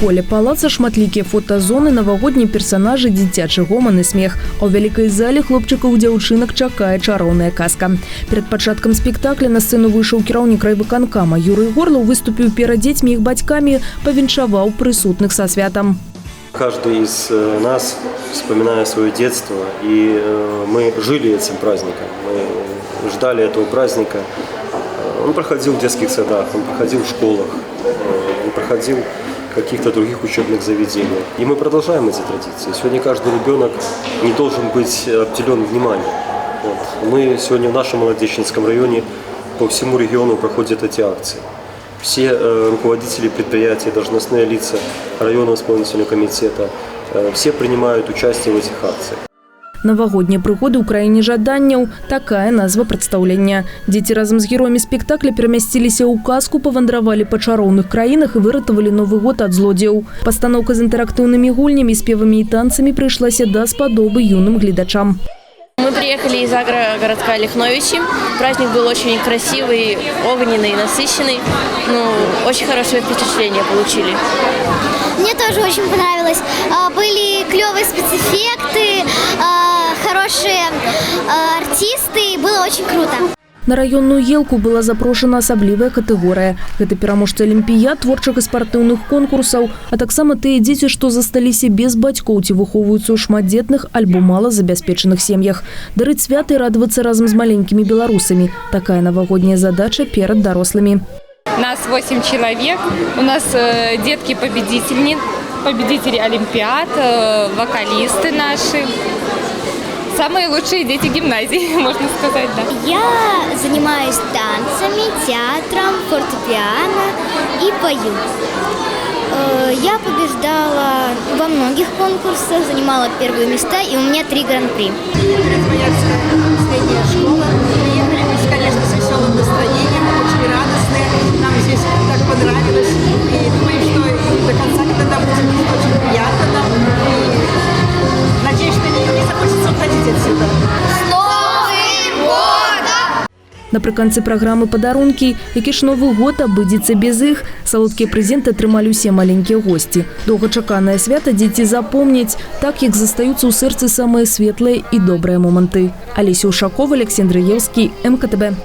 холе палаца шматлікія фотазоны, навагоднія персонажы, дзіцячы гоман і смех. А ў вялікай зале хлопчыкаў і дзяўчынак чакае чароўная казка. Перад пачаткам спектакля на сцэну выйшаў кіраўнік райвыканкама Юрый Горлаў, выступіў перад дзецьмі і іх бацькамі, павіншаваў прысутных са святам. Каждый из нас, вспоминая свое детство, и мы жили этим праздником, мы ждали этого праздника. Он проходил в детских садах, он проходил в школах, он проходил в каких-то других учебных заведениях. И мы продолжаем эти традиции. Сегодня каждый ребенок не должен быть обделен вниманием. Вот. Мы сегодня в нашем Молодеченском районе по всему региону проходят эти акции. Все руководители предприятий, должностные лица районного исполнительного комитета, все принимают участие в этих акциях. Навагоднія прыгоды ў краіне жаданняў – такая назва прадстаўлення. Дзеці разам з героямі спектакля перамясціліся ў казку, павандравалі па чароўных краінах і выратавалі Новы год ад злодзеяў. Пастаноўка з інтэрактыўнымі гульнямі, спевамі і танцамі прыйшлася да спадобы юным гледачам. Мы приехали из агрогородка Лихновичи. Праздник был очень красивый, огненный, насыщенный. Очень хорошее впечатление получили. Мне тоже очень понравилось. Были клевые спецэффекты, хорошие артисты. Было очень круто. На районную елку была запрошена асаблівая катэгорыя. Гэта пераможцы алімпіяд, творчых і спартыўных конкурсаў, а таксама тыя дзеці, што засталіся без бацькоў ці выхоўваюцца ў шматдзетных альбо малазабяспечаных сем'ях. Дарыць святы і радавацца разам з маленькімі беларусамі. Такая навагодняя задача перад дарослымі. Нас 8 человек. У нас победители олимпиад, вокалисты наши. Самые лучшие дети гимназии, можно сказать, да. Я занимаюсь танцами, театром, фортепиано и пою. Я побеждала во многих конкурсах, занимала первые места, и у меня 3 гран-при. Моя средняя школа. Приехали мы, конечно, с веселым настроением, очень радостные. Нам здесь так понравилось. И думаем, что до конца когда будет очень приятно нам. И надеюсь, что не захочется уходить отсюда. С Новым годом! Напрыканцы праграмы «Падарункі», які ж Новы год абыдзецца без іх, салодкія прэзенты атрымалі усе маленькія госці. Доўгачаканае свята дзеці запомняць, так як застаюцца ў сэрцы самыя светлыя і добрыя моманты. Алеся Ушакова, Алексей Андреевский, МКТБ.